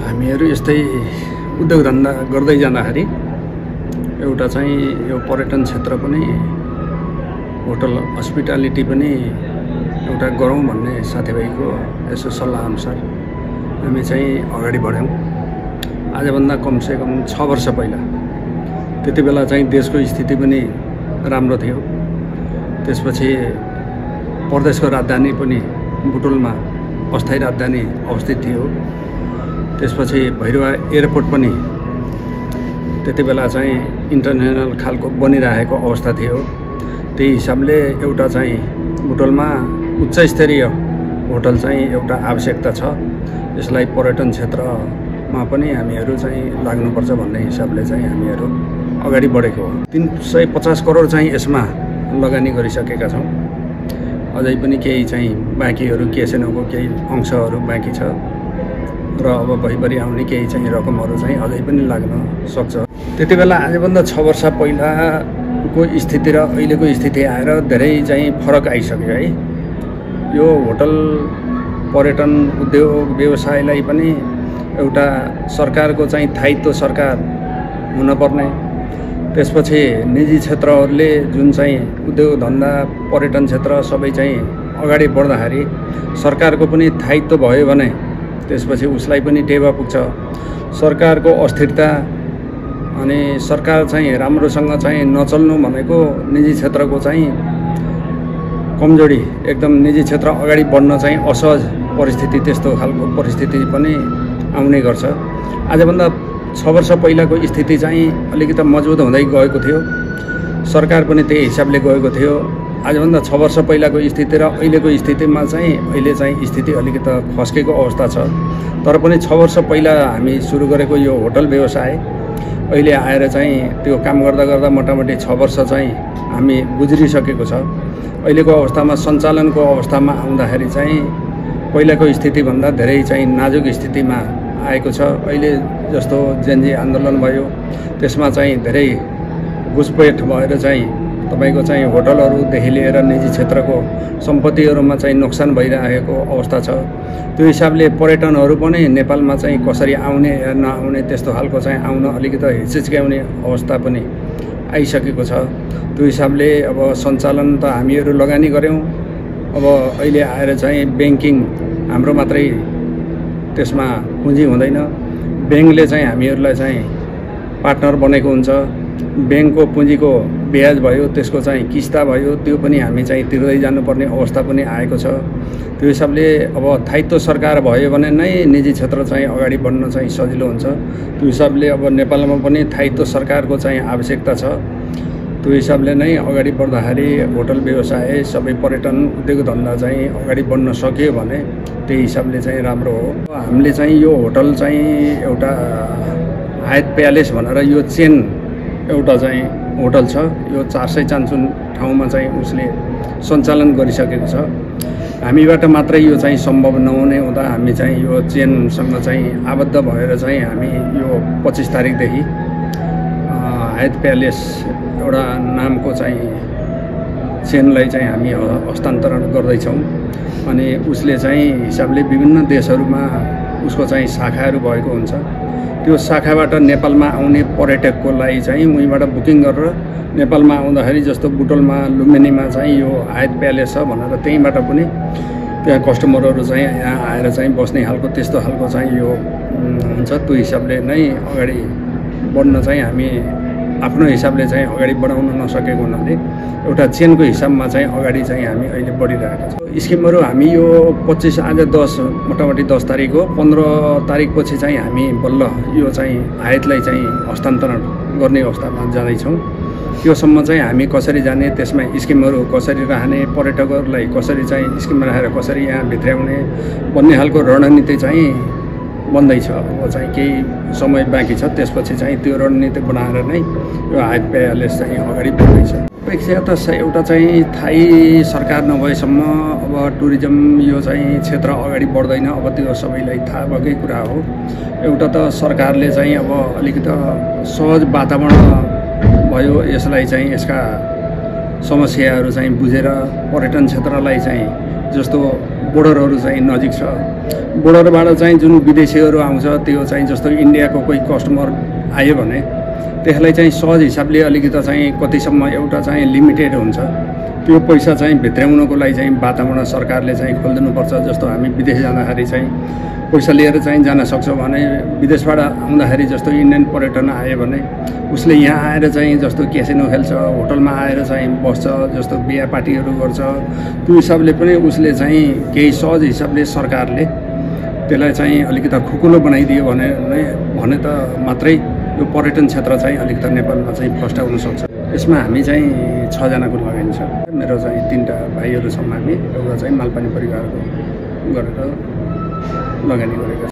हामीहरू यस्तै उद्योग धन्दा गर्दै जाँदाखेरि एउटा चाहिँ यो पर्यटन क्षेत्र पनि होटल हस्पिटालिटी पनि एउटा गरौँ भन्ने साथीभाइको यसो सल्लाह अनुसार हामी चाहिँ अगाडि बढ्यौँ। आजभन्दा कमसेकम 6 वर्ष पहिला त्यति बेला चाहिँ देशको स्थिति पनि राम्रो थियो। त्यसपछि प्रदेशको राजधानी पनि बुटोलमा अस्थायी राजधानी अवस्थित थियो। त्यसपछि भैरवा एयरपोर्ट पनि त्यति बेला चाहिँ इन्टरनेसनल खालको बनिरहेको अवस्था थियो। त्यही हिसाबले एउटा चाहिँ बुटोलमा उच्च स्तरीय होटल चाहिँ एउटा आवश्यकता छ। यसलाई पर्यटन क्षेत्रमा पनि हामीहरू चाहिँ लाग्नुपर्छ भन्ने हिसाबले चाहिँ हामीहरू अगाडि बढेको हो। 350 करोड चाहिँ यसमा लगानी गरिसकेका छौँ। अझै पनि केही चाहिँ बाँकीहरू केसेनको केही अंशहरू बाँकी छ र अब भइभरि आउने केही चाहिँ रकमहरू चाहिँ अझै पनि लाग्न सक्छ। त्यति बेला आजभन्दा 6 वर्ष पहिलाको स्थिति र अहिलेको स्थिति आएर धेरै चाहिँ फरक आइसक्यो है। यो होटल पर्यटन उद्योग व्यवसायलाई पनि एउटा सरकारको चाहिँ दायित्व सरकार हुनुपर्ने, त्यसपछि निजी क्षेत्रहरूले जुन चाहिँ उद्योग धन्दा पर्यटन क्षेत्र सबै चाहिँ अगाडि बढ्दाखेरि सरकारको पनि दायित्व भयो भने त्यसपछि उसलाई पनि टेवा पुग्छ। सरकारको अस्थिरता अनि सरकार चाहिँ राम्रोसँग चाहिँ नचल्नु भनेको निजी क्षेत्रको चाहिँ कमजोरी, एकदम निजी क्षेत्र अगाडि बढ्न चाहिँ असहज परिस्थिति, त्यस्तो खालको परिस्थिति पनि आउने गर्छ। आजभन्दा 6 वर्ष पहिलाको स्थिति चाहिँ अलिकति मजबुत हुँदै गएको थियो, सरकार पनि त्यही हिसाबले गएको थियो। आजभन्दा 6 वर्ष पहिलाको स्थिति र अहिलेको स्थितिमा चाहिँ अहिले चाहिँ स्थिति अलिकति खस्केको अवस्था छ। तर पनि 6 वर्ष पहिला हामी सुरु गरेको यो होटल व्यवसाय अहिले आएर चाहिँ त्यो काम गर्दा गर्दा मोटामोटी 6 वर्ष चाहिँ हामी गुज्रिसकेको छ। अहिलेको अवस्थामा सञ्चालनको अवस्थामा आउँदाखेरि चाहिँ पहिलाको स्थितिभन्दा धेरै चाहिँ नाजुक स्थितिमा आएको छ। अहिले जस्तो जेनजी आन्दोलन भयो त्यसमा चाहिँ धेरै घुसपैठ भएर चाहिँ तपाईको चाहिँ होटलहरूदेखि लिएर निजी क्षेत्रको सम्पत्तिहरूमा चाहिँ नोक्सान भइरहेको अवस्था छ। त्यो हिसाबले पर्यटनहरू पनि नेपालमा चाहिँ कसरी आउने या नआउने त्यस्तो खालको चाहिँ आउन अलिकति हिचकिचाउने अवस्था पनि आइसकेको छ। त्यो हिसाबले अब सञ्चालन त हामीहरू लगानी गऱ्यौँ। अब अहिले आएर चाहिँ ब्याङ्किङ हाम्रो मात्रै त्यसमा पुँजी हुँदैन, ब्याङ्कले चाहिँ हामीहरूलाई चाहिँ पार्टनर बनेको हुन्छ। ब्याङ्कको पुँजीको ब्याज भयो, त्यसको चाहिँ किस्ता भयो, त्यो पनि हामी चाहिँ तिर्दै जानुपर्ने अवस्था पनि आएको छ। त्यो हिसाबले अब दायित्व सरकार भयो भने नै निजी क्षेत्र चाहिँ अगाडि बढ्न चाहिँ सजिलो हुन्छ। त्यो हिसाबले अब नेपालमा पनि दायित्व सरकारको चाहिँ आवश्यकता छ। त्यो हिसाबले नै अगाडि बढ्दाखेरि होटल व्यवसाय सबै पर्यटन उद्योग धन्दा चाहिँ अगाडि बढ्न सक्यो भने त्यही हिसाबले चाहिँ राम्रो हो। हामीले चाहिँ यो होटल चाहिँ एउटा हायत प्यालेस भनेर यो चेन एउटा चाहिँ होटल छ। यो 400 चान्चुन ठाउँमा चाहिँ उसले सञ्चालन गरिसकेको छ। हामीबाट मात्रै यो चाहिँ सम्भव नहुने हुँदा हामी चाहिँ यो चेनसँग चाहिँ आबद्ध भएर चाहिँ हामी यो 25 तारिकदेखि हायत प्यालेस एउटा नामको चाहिँ चेनलाई चाहिँ हामी हस्तान्तरण गर्दैछौँ। अनि उसले चाहिँ हिसाबले विभिन्न देशहरूमा उसको चाहिँ शाखाहरू भएको हुन्छ। त्यो शाखाबाट नेपालमा आउने पर्यटकको लागि चाहिँ उहीँबाट बुकिङ गरेर नेपालमा आउँदाखेरि जस्तो बुटोलमा लुम्बिनीमा चाहिँ यो हायत प्यालेस छ भनेर त्यहीँबाट पनि त्यहाँ कस्टमरहरू चाहिँ यहाँ आएर चाहिँ बस्ने खालको त्यस्तो खालको चाहिँ यो हुन्छ। त्यो हिसाबले नै अगाडि बढ्न चाहिँ हामी आफ्नो हिसाबले चाहिँ अगाडि बढाउन नसकेको हुनाले एउटा चेनको हिसाबमा चाहिँ अगाडि चाहिँ हामी अहिले बढिरहेका छौँ। स्किमहरू हामी यो 25 आज 10 मोटामोटी 10 तारिक हो, 15 तारिकपछि चाहिँ हामी बल्ल यो चाहिँ हायतलाई चाहिँ हस्तान्तरण गर्ने अवस्थामा जाँदैछौँ। त्योसम्म चाहिँ हामी कसरी जाने, त्यसमा स्किमहरू कसरी रहने, पर्यटकहरूलाई कसरी चाहिँ स्किममा राखेर कसरी यहाँ भित्र्याउने भन्ने खालको रणनीति चाहिँ बन्दैछ। अब चाहिँ केही समय बाँकी छ, त्यसपछि चाहिँ त्यो रणनीति बनाएर नै यो हायत प्यालेस चाहिँ अगाडि बढ्दैछ। अपेक्षा त एउटा चाहिँ थाई सरकार नभएसम्म अब टुरिज्म यो चाहिँ क्षेत्र अगाडि बढ्दैन। अब त्यो सबैलाई थाहा भएकै कुरा हो। एउटा त सरकारले चाहिँ अब अलिकति सहज वातावरण भयो, यसलाई चाहिँ यसका समस्याहरू चाहिँ बुझेर पर्यटन क्षेत्रलाई चाहिँ जस्तो बोर्डरहरू चाहिँ नजिक छ। बोर्डरबाट चाहिँ जुन विदेशीहरू आउँछ त्यो चाहिँ जस्तो इन्डियाको कोही कस्टमर आयो भने त्यसलाई चाहिँ सहज हिसाबले अलिकति चाहिँ कतिसम्म एउटा चाहिँ लिमिटेड हुन्छ। त्यो पैसा चाहिँ भित्राउनको लागि चाहिँ वातावरण सरकारले चाहिँ खोलिदिनुपर्छ। जस्तो हामी विदेश जाँदाखेरि चाहिँ पैसा लिएर चाहिँ जान सक्छौँ भने विदेशबाट आउँदाखेरि जस्तो इन्डियन पर्यटन आयो भने उसले यहाँ आएर चाहिँ जस्तो क्यासिनो खेल्छ, होटलमा आएर चाहिँ बस्छ, जस्तो बिहा पार्टीहरू गर्छ। त्यो हिसाबले पनि उसले चाहिँ केही सहज हिसाबले सरकारले त्यसलाई चाहिँ अलिकति खुकुलो बनाइदियो भने त मात्रै यो पर्यटन क्षेत्र चाहिँ अलिकति नेपालमा चाहिँ फस्टाउन सक्छ। यसमा हामी चाहिँ 6 जनाको लगाइन्छ। मेरो चाहिँ 3टा भाइहरू छौँ हामी। एउटा चाहिँ मालपानी परिवारको गरेर लगानी गरेका छौँ।